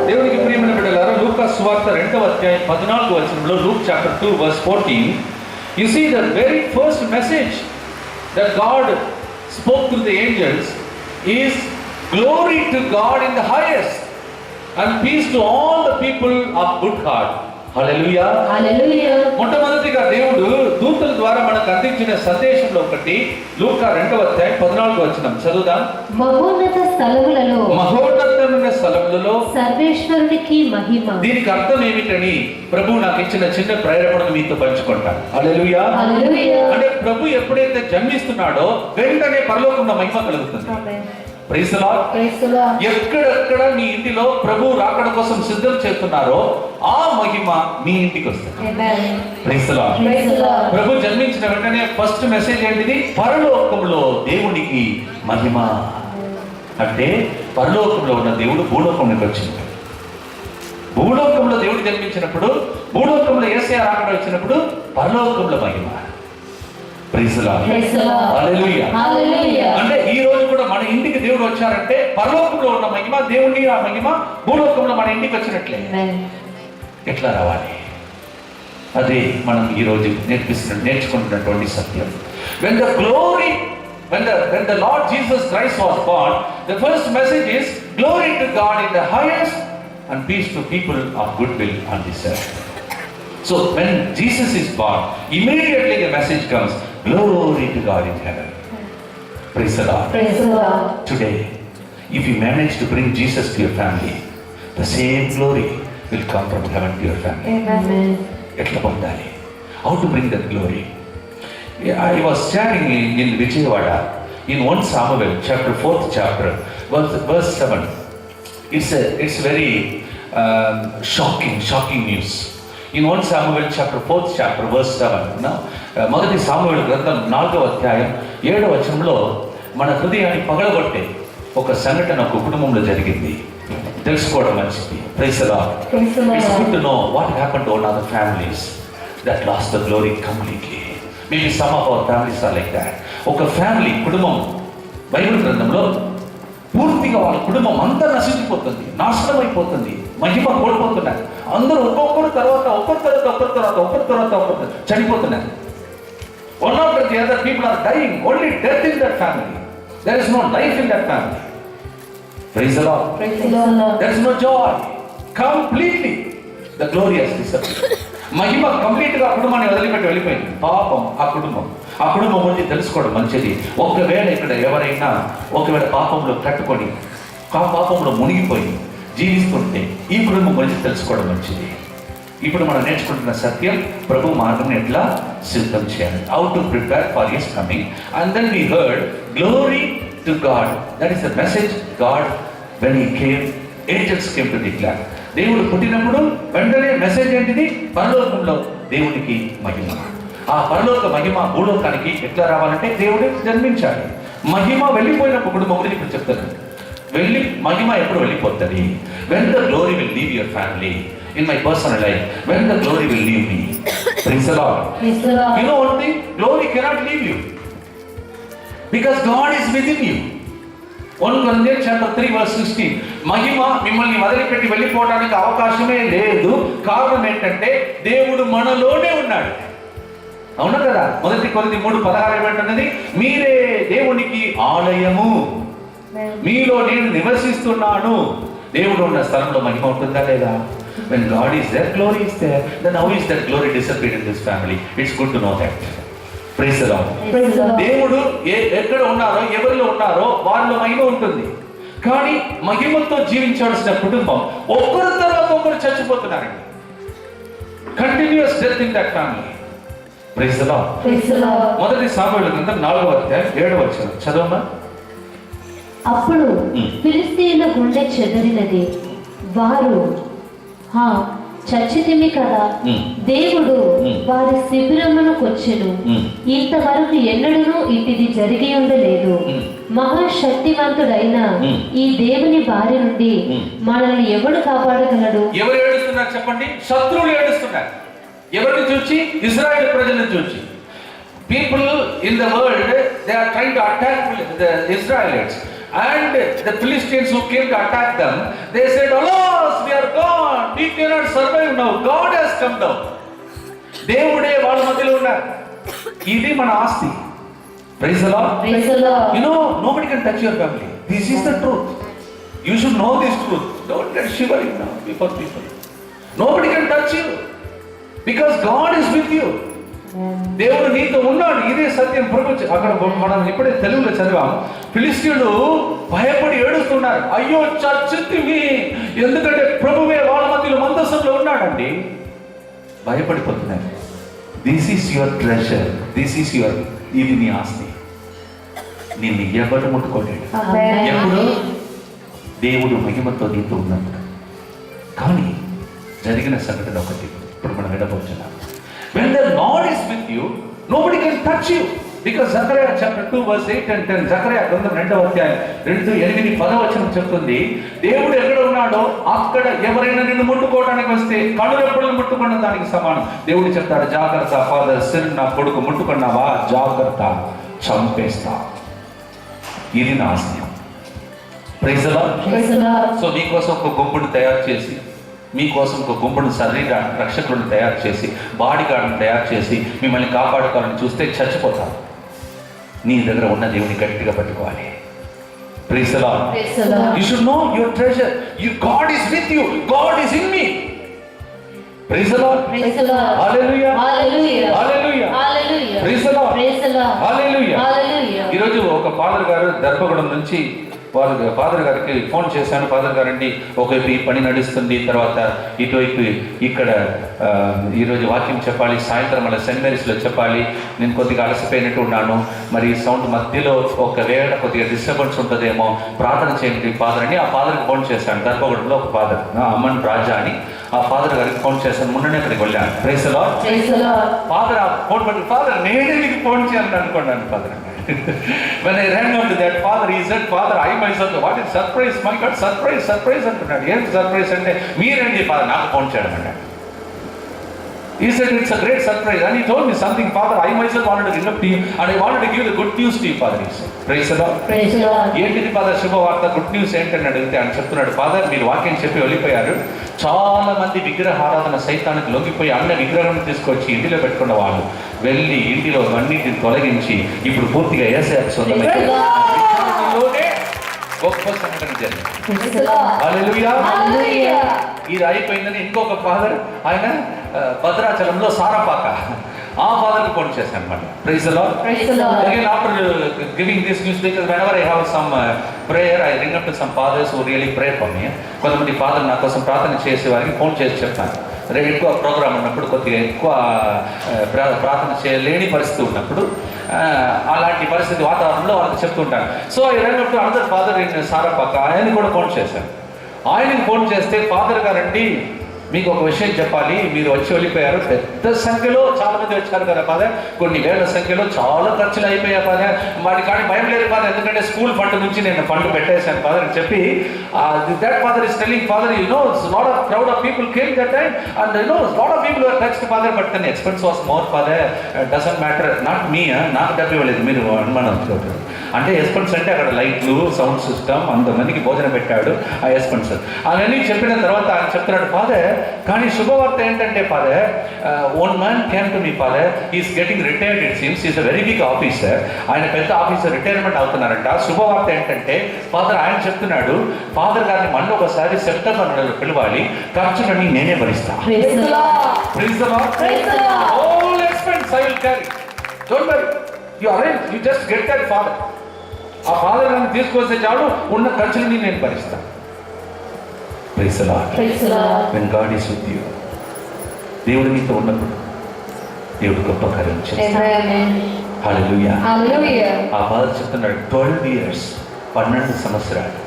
దేవునికి ప్రియమైన బిడ్డలారా, లూకా సువార్త 2వ అధ్యాయం 14వ వచనంలో, Luke chapter 2 verse 14, you see the very first message that God spoke to the angels is glory to God in the highest and peace to all the people of good heart. హల్లెలూయా, హల్లెలూయా. మొట్టమొదటిగా దేవుడు దూతల ద్వారా మనకు అందించిన సందేశంలో ఒకటి లూకా 2వ అధ్యాయం 14వ వచనం చదువుదాం. మహోన్నతమైన స్థలములలో సర్వేశ్వరునికి మహిమ. దీనికి అర్థం ఏమిటని ప్రభువు నాకు ఇచ్చిన చిన్న ప్రేరణను మీతో పంచుకుంటాను. హల్లెలూయా, హల్లెలూయా. అంటే ప్రభు ఎప్పుడైతే జన్మిస్తున్నాడో వెంటనే పరలోకంలో మహిమ కలుగుతుంది. Praise the lord. ఎక్కడెక్కడ మీ ఇంటిలో ప్రభు రాకడ కోసం సిద్ధం చేస్తున్నారో ఆ మహిమ మీ ఇంటికి వస్తుంది. Praise the lord. ప్రభు జన్మించిన వెంటనే ఫస్ట్ మెసేజ్ ఏంటిది? పరలోకంలో దేవునికి మహిమ. అంటే పరలోకంలో ఉన్న దేవుడు భూలోకంలోకి వచ్చింది. భూలోకంలో దేవుడు జన్మించినప్పుడు, భూలోకంలో యేసయ్య రాకడ వచ్చినప్పుడు పరలోకంలో మహిమ. Praise the Lord. హల్లెలూయా. అంటే ఈ రోజు కూడా మన ఇంటికి దేవుడు వచ్చారంటే పరలోకంలో ఉన్న మహిమ, దేవుని ఆ మహిమ భూలోకంలో మన ఇంటికి వచ్చినట్లే. ఎట్లా రావాలి? అది మనం ఈ రోజు నేర్చుకుంటున్నటువంటి సత్యం. When the Lord Jesus Christ was born, the first message is glory to God in the highest and peace to people of goodwill on this earth. So when Jesus is born, immediately the message comes, glory to God in heaven. Praise the Lord. Today, if you manage to bring Jesus to your family, the same glory will come from heaven to your family. Etla pondali? How to bring that glory? I was sharing in Vijayawada in 1 Samuel chapter 4th chapter verse 7. It's very shocking news. In 1 Samuel chapter 4th chapter verse 7, మొదటి Samuel గ్రంథం 4వ అధ్యాయం 7వ వచనంలో మన హృదయాన్ని పగలగొట్టే ఒక సంఘటన ఒక కుటుంబంలో జరిగింది. తెలుసుకోవడం మంచిది. Praise the lord. It's good to know what happened to all other families that lost the glory completely. Maybe some of our families are like that. ఒక ఫ్యామిలీ కుటుంబం బైబిల్ గ్రంథంలో పూర్తిగా వాళ్ళ కుటుంబం అంతా నశించిపోతుంది, నాశనం అయిపోతుంది, మహిమ కోల్పోతున్నారు. అందరూ ఒక్కొక్కరు తర్వాత చనిపోతున్నారు. One after the other people are dying. Only death in that family. There is no life in that family. Praise the Lord. There is no joy. Completely the glory has disappeared. Mahima complete గా కుటుంబాన్ని వదిలిపెట్టి వెళ్ళిపోయింది. పాపం ఆ కుటుంబం గురించి తెలుసుకోవడం మంచిది. ఒకవేళ ఇక్కడ ఎవరైనా ఒకవేళ పాపంలో కట్టుకొని ఆ పాపంలో మునిగిపోయి జీవిస్తుంటే ఈ కుటుంబం గురించి తెలుసుకోవడం మంచిది. ఇప్పుడు మనం నేర్చుకుంటున్న సత్యం ప్రభు మార్గం ఎట్లా సిద్ధం చేయాలి. How to prepare for his coming. And then we heard glory to God. That is the message God when he came, angels came to declare. దేవుడు పుట్టినప్పుడు వెంటనే మెసేజ్ ఏంటిది? పరలోకంలో దేవునికి మహిమ. ఆ పరలోక మహిమ భూలోకానికి ఎట్లా రావాలంటే దేవుడు జన్మించాలి. మహిమ వెళ్ళిపోయినప్పుడు కుటుంబం గురించి ఇప్పుడు చెప్తాను. మహిమ ఎప్పుడు వెళ్ళిపోతుంది? When the glory will leave your family. In my personal life, when the glory will leave me. Praise the Lord. You know one thing? Glory cannot leave you because God is within you. 1 Corinthians chapter 3 verse 16. మహిమ మిమ్మల్ని వదిలిపెట్టి వెళ్ళిపోవడానికి అవకాశమే లేదు. కారణం ఏంటంటే దేవుడు మనలోనే ఉన్నాడు. అవునా కదా? 1 కొరింథీ 3:16 ఏమంటున్నది? మీరే దేవునికి ఆలయము, మీలో నేను నివసిస్తున్నాను. దేవుడు ఉన్న స్థలంలో మహిమ ఉంటుందా లేదా? When God is there, glory is there. Then how is that glory disappeared in this family? It's good to know that. Praise the Lord. దేవుడు ఎక్కడ ఉన్నారో, ఎవరిలో ఉన్నారో వారిలో మహిమ ఉంటుంది. కానీ మహిమతో జీవించాల్సిన కుటుంబం ఒక్కరి తర్వాత ఒకరు చచ్చిపోతున్నారండి. Continuous death in that family. Praise the Lord. మొదటి సామువేలు గ్రంథం 4వ అధ్యాయం 7వ వచనం చదవమ్మా. అప్పుడు ఫిలిష్తీయుల గుండె చెదరినది. వారు చచ్చితిమి కదా, దేవుడు వారి శిబిరమునకు వచ్చెను. ఇంతవరకు ఎన్నడూ ఇటిది జరిగి ఉండలేదు. మహాశక్తివంతుడైన ఈ దేవుని బారి నుండి మనల్ని ఎవడు కాపాడగలడు? ఎవరు ఏడుస్తున్నారు చెప్పండి? శత్రువులు ఏడుస్తున్నారు. ఎవరిని చూచి? ఇశ్రాయేలు ప్రజలను చూచి. People in the world, they are trying to attack the Israelites. And the Philistines who came to attack them, they said, alas, we are cannot survive now. God has come down. దేవుడే వాళ్ళ మధ్యలో ఉన్నారు. ఇది మన ఆస్తి. Praise the Lord. Praise the Lord. You know, nobody can touch your family. This is the truth. You should know this truth. Don't get shivering now before people. Nobody can touch you because God is with you. దేవుడు నీతో ఉన్నాడు. ఇదే సత్యం. ప్రభు అక్కడ మనం ఇప్పుడే తెలుగులో చదివాం. ఫిలిస్తీయులు భయపడి ఏడుస్తున్నారు. అయ్యో చచ్చితిమి, ఎందుకంటే ప్రభువే వాళ్ళ మధ్యలో మందసంలో ఉన్నాడండి. భయపడిపోతున్నారు. This is your treasure, this is your, ఇది నీ ఆస్తి. నిన్ను ఎవరు ముట్టుకోలేడు. ఎప్పుడు దేవుడు మహిమతో నీతో ఉన్నప్పుడు. కానీ జరిగిన సంఘటన ఒకటి ఇప్పుడు మనం వినబోతున్నాం. When the Lord is with you, nobody can touch you. Because Zechariah chapter 2 verse 8 and 10, Zechariah గ్రంథం 2వ అధ్యాయం 2:8-10 చెప్తుంది, దేవుడు ఎక్కడ ఉన్నాడో అక్కడ ఎవరైనా నిన్ను ముట్టుకోవడానికి వస్తే కనురెప్పలను ముట్టుకున్న దానికి సమానం. దేవుడు చెప్తాడు, జాగ్రత్త ఫాదర్ సిర్, నా కొడుకు ముట్టుకున్నావా, జాగ్రత్త, చంపేస్తా. ఇది నా ఆస్తి. Praise the lord. సో మీకోసం ఒక గుంపును తయారు చేసి, మీకోసం ఒక గుంపును శరీర రక్షకులను తయారు చేసి, బాడీ గార్డును తయారు చేసి మిమ్మల్ని కాపాడుకోవాలని చూస్తే చచ్చిపోతారు. నీ దగ్గర ఉన్న దేవుని గట్టిగా పట్టుకోవాలి. Praise the Lord. You should know your treasure. God is with you. God is in me. Praise the Lord. Hallelujah. Hallelujah. Praise the Lord. Hallelujah. ఈరోజు ఒక ఫాదర్ గారు దర్భగూడెం నుంచి ఫాదర్ గారికి ఫోన్ చేశాను. ఫాదర్ గారండి, ఒకవైపు ఈ పని నడుస్తుంది, తర్వాత ఇటువైపు ఇక్కడ ఈరోజు వాక్యం చెప్పాలి, సాయంత్రం మళ్ళీ సెయింట్ మేరీస్లో చెప్పాలి, నేను కొద్దిగా అలసిపోయినట్టు ఉన్నాను, మరి సౌండ్ మధ్యలో ఒకవేళ కొద్దిగా డిస్టర్బెన్స్ ఉంటుందేమో, ప్రార్థన చేయండి ఫాదర్ అని ఆ ఫాదర్కి ఫోన్ చేశాను. దర్భగూడెంలో ఒక ఫాదర్, అమ్మన్ రాజా అని, ఆ ఫాదర్ గారికి ఫోన్ చేశాను. మొన్ననే అక్కడికి వెళ్ళాను. Praise the lord. ఫాదర్ ఆ ఫోన్ పట్టి, ఫాదర్ నేనే మీకు ఫోన్ చేయాలని అనుకున్నాను father. When I ran up to that father, he said, Father, I myself, what is surprise? My God, surprise అంటున్నాడు. ఏం సర్ప్రైజ్ అంటే, మీరేంటి ఫాదర్ నాకు ఫోన్ చేయడం అన్నాడు. He said, it's a great surprise. And he told me something, Father, I myself wanted to ring up to you and I wanted to give the good news to you, Father. He said, praise the Lord. ఏంటిది father శుభవార్త, good news ఏంటని అడిగితే ఆయన చెప్తున్నాడు, father మీరు వాక్యం చెప్పి వెళ్ళిపోయారు, చాలా మంది విగ్రహారాధన సైతానికి లొంగిపోయి అన్న విగ్రహం తీసుకొచ్చి ఇంటిలో పెట్టుకున్న వాళ్ళు వెళ్ళి ఇంటిలో అన్నిటిని తొలగించి ఇప్పుడు పూర్తిగా యేసయ్యకు సొంతమై గొప్ప సంఘటన జరిగింది. హల్లెలూయా. ఇది అయిపోయిందని ఇంకొక ఫాదర్, ఆయన భద్రాచలంలో సారపాక, ఆ ఫాదర్కి ఫోన్ చేశాను అనమాట. Praise the lord. Again after giving this news, because whenever I have some prayer, I ring up to some fathers who really pray for me. కొంతమంది ఫాదర్ నా కోసం ప్రార్థన చేసే వారికి ఫోన్ చేసి చెప్తాను. ఎక్కువ ప్రోగ్రామ్ ఉన్నప్పుడు, కొద్దిగా ఎక్కువ ప్రార్థన చేయలేని పరిస్థితి ఉన్నప్పుడు, అలాంటి పరిస్థితి వాతావరణంలో వాళ్ళకి చెప్తుంటాను. So I rung up to another father in Sarapaka, ఆయన కూడా ఫోన్ చేశాను. ఆయనకి ఫోన్ చేస్తే, ఫాదర్ గారండి మీకు ఒక విషయం చెప్పాలి, మీరు వచ్చి వెళ్ళిపోయారు, పెద్ద సంఖ్యలో చాలా మంది వచ్చారు కదా ఫాదర్, కొన్ని వేల సంఖ్యలో చాలా ఖర్చులు అయిపోయాయి ఫాదర్, వాటి కానీ భయం లేదు ఫాదర్, ఎందుకంటే స్కూల్ ఫండ్ నుంచి నేను ఫండ్ పెట్టేశాను ఫాదర్ అని చెప్పి, that father is telling father, you know lot of crowd of people came that time and you know lot of people were touched father, but then expense was more father, doesn't matter, not me, నాకు డబ్బు ఇవ్వలేదు, మీరు అనుమానం అంటే expense అంటే అక్కడ లైట్లు, sound system, అంతమందికి భోజనం పెట్టాడు ఆ ఎక్స్పెన్స్. అవన్నీ చెప్పిన తర్వాత ఆయన చెప్తున్నాడు, ఫాదర్ కానీ శుభవార్త ఏంటంటే father, one man came to me father, is getting retired, it seems is a very big officer, ఆయన పెద్ద ఆఫీసర్, రిటైర్మెంట్ అవుతున్నారంట. శుభవార్త ఏంటంటే ఫాదర్ ఆయన చెప్తున్నాడు, ఫాదర్ గారిని మళ్ళీ ఒకసారి సెప్టెంబర్ నెలలో పిలవాలి, ఖర్చులన్నీ నేనే భరిస్తా. Praise the Lord. All expense I will carry. Don't worry. You arrange. You just get that father. ఆ ఫాదర్ గారిని తీసుకొస్తే చాలు, ఉన్న ఖర్చులని నేను భరిస్తాను. Praise the Lord. When God is with you, దేవుడు నీతో ఉన్నప్పుడు దేవుడు గొప్ప కార్యం చేస్తాడు. హల్లెలూయా. ఆ ఫాదర్ చెప్తున్నాడు, 12 years 12 సంవత్సరాలు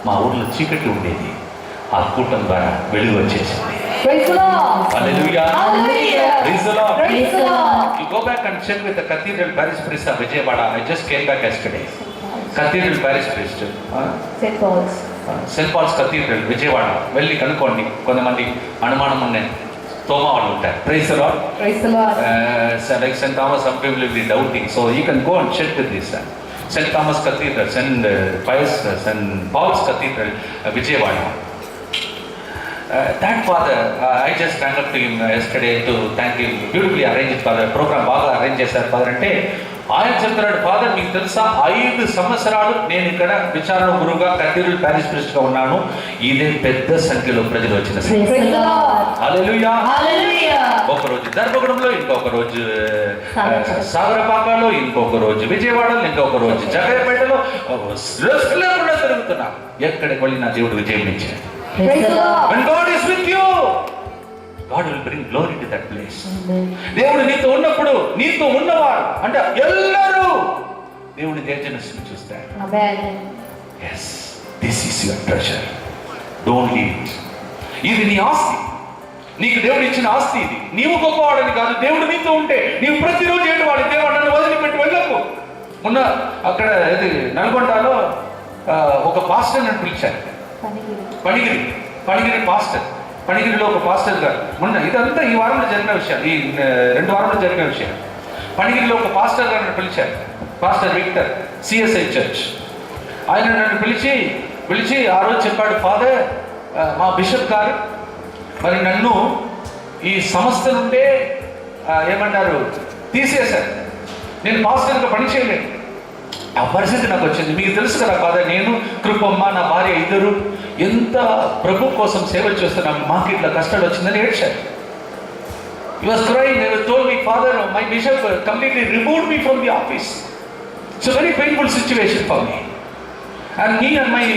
మా ఊర్లో చీకటి ఉండేది, ఆ కూటం ద్వారా వెలుగు వచ్చేసింది. Hallelujah. Praise the Lord. You go back and check with the Cathedral Parish Priest of Vijayawada. I just came back yesterday. Cathedral Parish Priest. St. Paul's Cathedral, Vijayawada. వెళ్ళి కనుక్కోండి, కొంతమంది అనుమానం ఉన్నాయి, తోమ వాళ్ళు ఉంటారు. Praise the Lord. Like St. Thomas, some people will be doubting. So you can go and check with this. St. Thomas Cathedral, St. Paul's Cathedral, Vijayawada. that father, I just rang up to him yesterday to thank him. Beautifully arranged father, program బాగా arrange చేశారు father అంటే ఆయన చెప్తున్నాడు, father మీకు తెలుసా 5 సంవత్సరాలు నేను ఇక్కడ విచారణ గురువుగా కత్తీరు ప్యారిష్ ప్రిస్ట్గా ఉన్నాను. ఇదే పెద్ద సంఖ్యలో ప్రజలు వచ్చిన హల్లెలూయా. ఒక రోజు దర్భగూడెంలో, ఇంకొక రోజు సాగరపాకలో, ఇంకొక రోజు విజయవాడలో, ఇంకొక రోజు జగయ్యపేటలో లేకుండా తిరుగుతున్నా. ఎక్కడికి వెళ్ళినా దేవుడు విజయం ఇచ్చాడు. When God is with you, God will bring glory to that place. దేవుడు నీతో ఉన్నప్పుడు నీతో ఉన్నవాడు అంటే ఎల్లరూ దేవుడి తేజస్సును చూస్తారు. Yes, this is your treasure. Don't leave it. ఇది నీ ఆస్తి, నీకు దేవుడు ఇచ్చిన ఆస్తి. ఇది నీవు గొప్పవాడని కాదు, దేవుడు నీతో ఉంటే నీవు ప్రతిరోజు ఏంటి వాడి దేవుడు నన్ను వదిలిపెట్టి వెళ్ళకు. మొన్న అక్కడ నల్గొండలో ఒక పాస్టర్ నన్ను పిలిచారు. పణిగిరి పాస్టర్, పణిగిరిలో ఒక పాస్టర్ గారు. మొన్న ఇదంతా ఈ వారంలో జరిగిన విషయం, ఈ 2 వారంలో జరిగిన విషయం. పణిగిరిలో ఒక పాస్టర్ గారిని పిలిచారు, పాస్టర్ విక్టర్, సిఎస్ఐ చర్చ్. ఆయన నన్ను పిలిచి ఆ రోజు చెప్పాడు, ఫాదర్ మా బిషప్ గారు మరి నన్ను ఈ సంస్థ నుండే ఏమంటారు తీసేశారు, నేను పాస్టర్గా పని చేయలేను. ఆ పరిస్థితి నాకు వచ్చింది. మీకు తెలుసు కదా ఫాదర్, నేను కృపమ్మ నా భార్య ఇద్దరు ఎంత ప్రభు కోసం సేవ చేస్తున్నాం, మాకు ఇట్లా కష్టాలు వచ్చిందని ఏడ్చారు. He was crying. He told me, Father, my bishop completely removed me from the office. It's a very painful situation for me. And me and my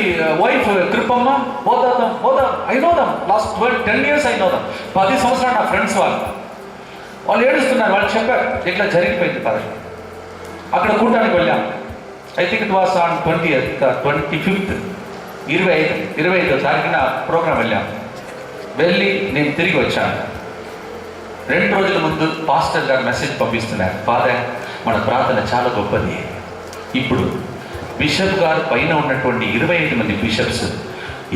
wife Kripamma, both of them, I know them. Last 10 years I know them. 10 సంవత్సరాలు నా friends వాళ్ళు ఏడుస్తున్నారు. వాళ్ళు చెప్పారు ఇట్లా జరిగిపోయింది father. అక్కడ కూటానికి వెళ్ళాం. I think it was on 25th 25వ తారీఖున ప్రోగ్రాం వెళ్ళాం. వెళ్ళి నేను తిరిగి వచ్చాను. 2 రోజుల ముందు పాస్టర్ గారు మెసేజ్ పంపిస్తున్నారు, ఫాదర్ మన ప్రార్థన చాలా గొప్పది. ఇప్పుడు బిషప్ గారు పైన ఉన్నటువంటి 25 మంది బిషప్స్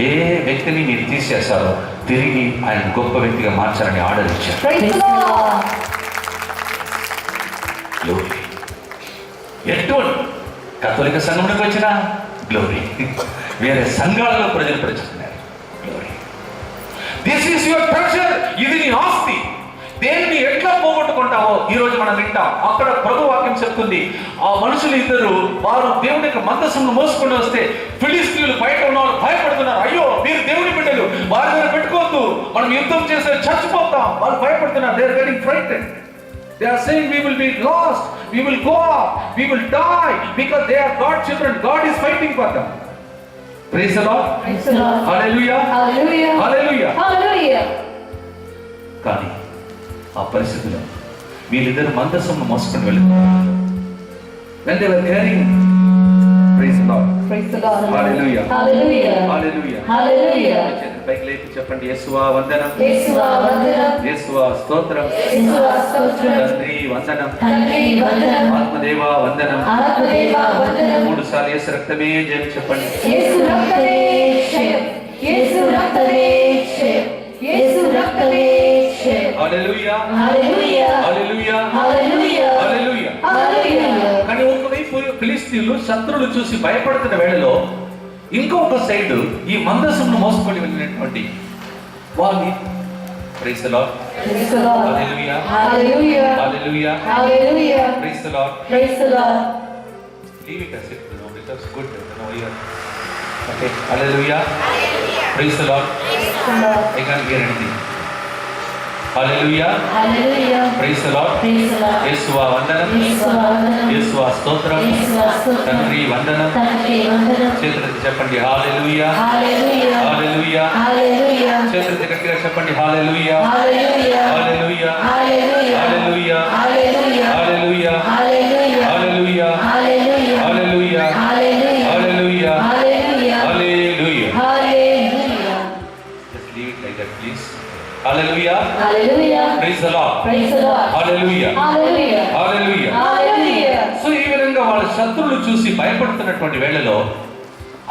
ఏ వ్యక్తిని మీరు తీసేశారో తిరిగి ఆయన గొప్ప వ్యక్తిగా మార్చాలని ఆర్డర్ ఇచ్చారు. ఎటువంటి కథోలిక సంఘంలోకి వచ్చిన గ్లోరీ, వేరే సంఘాలలో ప్రజలు ప్రచుతున్నారు glory. This is your treasure. ఇది నీ ఆస్తి. దేన్ని ఎట్లా పోగొట్టుకుంటావో ఈరోజు మనం వింటాం. అక్కడ ప్రభు వాక్యం చెప్తుంది, ఆ మనుషులు ఇద్దరు వారు దేవుని యొక్క మందసమును మోసుకొని వస్తే ఫిలిస్తీయులు బయట ఉన్న వాళ్ళు భయపడుతున్నారు. అయ్యో మీరు దేవుని బిడ్డలు, వారి దగ్గర పెట్టుకోవద్దు, మనం యుద్ధం చేస్తే చచ్చిపోతాం. వాళ్ళు భయపడుతున్నారు. They are getting frightened. They are saying we will be lost, we will go up, we will die because they are God's children. God is fighting for them. Praise the Lord. Praise the Lord. Hallelujah. Hallelujah. Hallelujah. Hallelujah. కానీ ఆ పరిస్థితిలో వీళ్ళిద్దరు మందసమును మోసుకొని వెళ్ళిపోయారు. When they were carrying, praise the Lord. Praise the Lord. Hallelujah. Hallelujah. Hallelujah. Hallelujah. పైకి లేపి చెప్పండి, యేసువా వందనం, యేసువా వందనం, యేసువా స్తోత్రం, యేసువా స్తోత్రం, తండ్రి వందనం, తండ్రి వందనం, ఆత్మదేవ వందనం, ఆత్మదేవ వందనం. 3 సార్లు యేసు రక్తమే జయం చెప్పండి. యేసు రక్తమే జయం, యేసు రక్తమే జయం, యేసు రక్తమే జయం. హల్లెలూయా. హల్లెలూయా. హల్లెలూయా. హల్లెలూయా. హల్లెలూయా. హల్లెలూయా. కానీ ఒకవైపు ఫిలిస్తీయులు శత్రువులు చూసి భయపడుతున్న వేళలో ఇంకొక సైడ్ ఈ మందసమును మోసుకొని వెళ్ళినటువంటి వాళ్ళు praise the lord. Praise the Lord. Hallelujah. Hallelujah. Hallelujah. Hallelujah. Praise the lord. Praise the Lord. Leave it as it, because good, here. Okay, hallelujah. Praise the Lord. Praise the Lord. I can't hear anything. Hallelujah. Hallelujah. Praise the Lord. Praise the Lord. యేసువా వందనం, యేసువా వందనం, యేసువా స్తోత్రం, యేసువా స్తోత్రం, తండ్రి వందనం. తండ్రి వందనం. చేతులెత్తి చెప్పండి హల్లెలూయా. హల్లెలూయా. హల్లెలూయా. హల్లెలూయా. చేతులెత్తి గట్టిగా చెప్పండి హల్లెలూయా. హల్లెలూయా. హల్లెలూయా. హల్లెలూయా. హల్లెలూయా. హల్లెలూయా. హల్లెలూయా. హల్లెలూయా. హల్లెలూయా. హల్లెలూయా. హల్లెలూయా. హల్లెలూయా. హల్లెలూయా. హల్లెలూయా. హల్లెలూయా. హల్లెలూయా. Just leave it like that, please. Hallelujah. Hallelujah. Praise the Lord. Praise the Lord. Hallelujah. Hallelujah. Hallelujah. Hallelujah. So ఈ విధంగా వాళ్ళ శత్రువులు చూసి భయపడుతున్నటువంటి వేళలో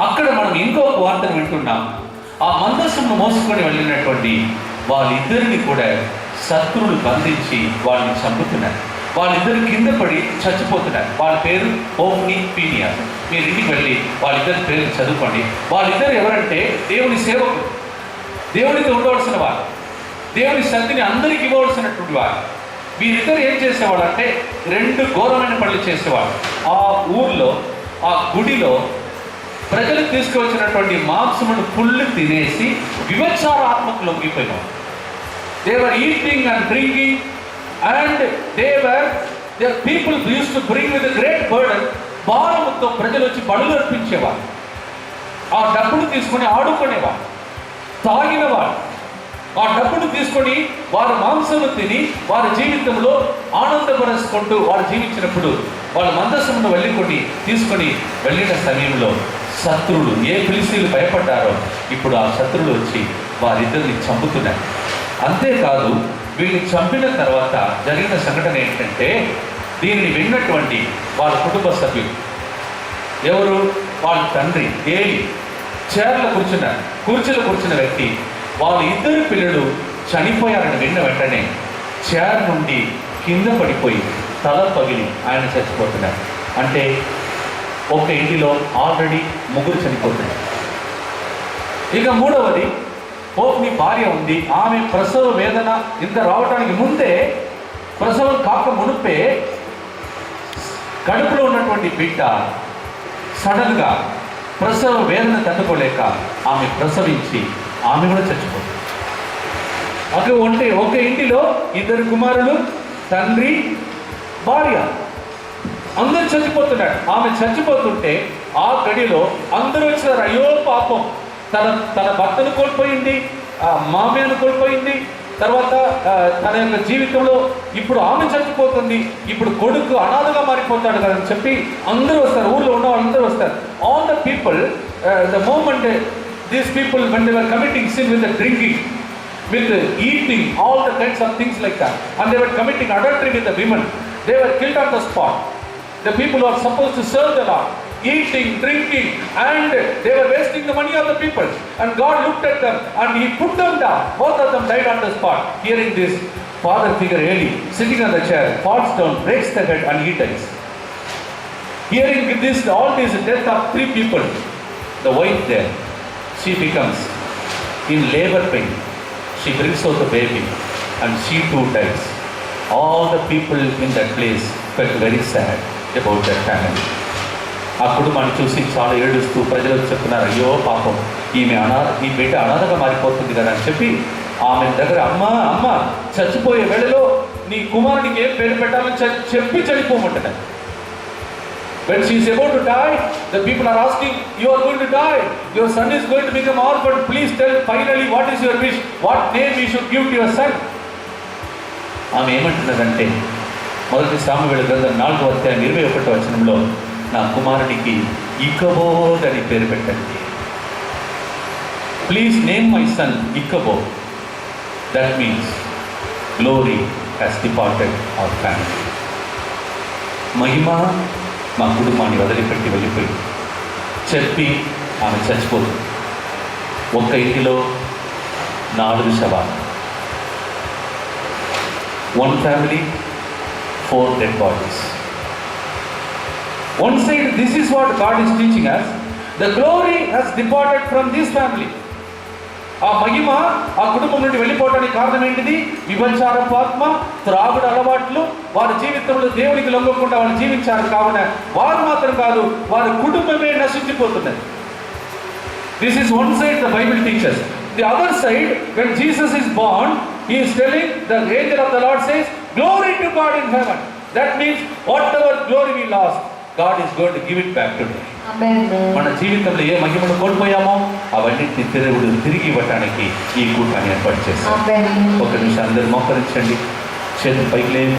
అక్కడ మనం ఇంకొక వార్తను వింటున్నాం. ఆ మందసమును మోసుకొని వెళ్ళినటువంటి వాళ్ళిద్దరిని కూడా శత్రువులు బంధించి వాళ్ళని చంపుతున్నారు. వాళ్ళిద్దరు కింద పడి చచ్చిపోతున్నారు. వాళ్ళ పేరు ఓఫ్ని, పీనియా. మీరు ఇంటికి వెళ్ళి వాళ్ళిద్దరి పేర్లు చదువుకోండి. వాళ్ళిద్దరు ఎవరంటే దేవుని సేవకులు. దేవునితో ఉండవలసిన వారు, దేవుని శక్తిని అందరికి ఇవ్వవలసినటువంటి వారు. వీరిద్దరు ఏం చేసేవాడు అంటే 2 ఘోరమైన పనులు చేసేవాడు. ఆ ఊర్లో, ఆ గుడిలో ప్రజలు తీసుకువచ్చినటువంటి మాంసమును ఫుల్ తినేసి విభచార ఆత్మకు లొంగిపోయినారు. They were eating and drinking, and their people used to bring with a great burden. భారముతో ప్రజలు వచ్చి బలులు అర్పించేవారు. ఆ డబ్బును తీసుకొని ఆడుకునేవారు, తాగినవారు. ఆ డబ్బును తీసుకొని వారు మాంసము తిని వారి జీవితంలో ఆనందపరుచుకుంటూ వారు జీవించినప్పుడు వాళ్ళ మందసమును తీసుకొని వెళ్ళిన సమయంలో శత్రువులు, ఏ ఫిలిష్తీయులు భయపడ్డారో ఇప్పుడు ఆ శత్రువులు వచ్చి వారిద్దరిని చంపుతున్నారు. అంతేకాదు, వీళ్ళని చంపిన తర్వాత జరిగిన సంఘటన ఏంటంటే, దీనిని విన్నటువంటి వాళ్ళ కుటుంబ సభ్యులు, ఎవరు, వాళ్ళ తండ్రి ఏలి కుర్చీలో కూర్చున్న వ్యక్తి, వాళ్ళ 2 పిల్లలు చనిపోయారని విన్న వెంటనే చైర్ నుండి కింద పడిపోయి తల పగిలి ఆయన చచ్చిపోతున్నారు. అంటే ఒక ఇంటిలో ఆల్రెడీ 3 చనిపోతున్నారు. ఇక 3వది, పోప్ని భార్య ఉంది. ఆమె ప్రసవ వేదన ఇంత రావడానికి ముందే, ప్రసవం కాక మునుపే కడుపులో ఉన్నటువంటి బిడ్డ సడన్గా ప్రసవ వేదన తట్టుకోలేక ఆమె ప్రసవించి ఆమె కూడా చచ్చిపోతుంది. ఒక ఇంటిలో 2 కుమారులు, తండ్రి, భార్య, అందరూ చచ్చిపోతున్నారు. ఆమె చచ్చిపోతుంటే ఆ గడిలో అందరూ వచ్చారు. అయ్యో పాపం, తన భర్తను కోల్పోయింది, మామయ్యను కోల్పోయింది, తర్వాత తన యొక్క జీవితంలో ఇప్పుడు ఆమె చచ్చిపోతుంది, ఇప్పుడు కొడుకు అనాథగా మారిపోతాడు కదా అని చెప్పి అందరూ వస్తారు. ఊళ్ళో ఉన్న వాళ్ళందరూ వస్తారు. All the people, the moment these people when they were committing sin with the drinking, with eating, all the kinds of things like that, and they were committing adultery with the women, they were killed on the spot. The people who are supposed to serve the Lord, eating, drinking, and they were wasting the money of the people, and God looked at them and He put them down. Both of them died on the spot. Hearing this, father figure Eli sitting on the chair falls down, breaks the head, and he dies. Hearing this, all this death of 3 people, the wife there, she becomes in labor pain. She brings out the baby and she too dies. All the people in that place felt very sad about that family. ఆ కుటుంబాన్ని చూసి చాలా ఏడుస్తూ ప్రజలు చెప్తున్నారు, అయ్యో పాపం, ఈ బిడ్డ అనాథగా మారిపోతుంది కదా అని చెప్పి ఆమె దగ్గర, అమ్మ చచ్చిపోయే వేళలో నీ కుమారునికి ఏం పేరు పెట్టాలని చెప్పి చనిపోమంటారు. When she is about to die, the people are asking, you are going to die, your son is going to become orphan, please tell finally what is your wish, what name we should give to your son. ఆమె ఏమంటున్నదంటే, 1 సామువేలు గ్రంథం 4వ అధ్యాయం 21వ వచనంలో, నా కుమారునికి ఇకబోద్ అని పేరు పెట్టండి. Please name my son Ichabod. That means glory has departed our family. మహిమ మా కుటుంబాన్ని వదిలిపెట్టి వెళ్ళిపోయి చెప్పి ఆమె చచ్చిపోతుంది. ఒక్క ఇంటిలో 4 శవాలు. 1 family, 4 dead bodies. One side, this is what God is teaching us. The glory has departed from this family. ఆ మహిమ ఆ కుటుంబం నుండి వెళ్ళిపోవడానికి కారణం ఏంటిది? విభచారపు ఆత్మ, త్రాగుడు అలవాట్లు, వారి జీవితంలో దేవునికి లొంగకుండా వాళ్ళు జీవించారు. కావున వారు మాత్రం కాదు, వారి కుటుంబమే నశించిపోతున్నది. This is one side the Bible teaches. The other side, when Jesus is born, He is telling, the angel of the Lord says, glory to God in heaven. That means whatever glory we lost, God is going to give it back to me. మన జీవితంలో ఏ మహిమను కోల్పోయామో అవన్నింటినీ తిరిగి ఇవ్వటానికి ఈ కూటాన్ని ఏర్పాటు చేస్తాం. ఒక నిమిషం అందరూ మోకరించండి, చేతులు పైకి లేవి.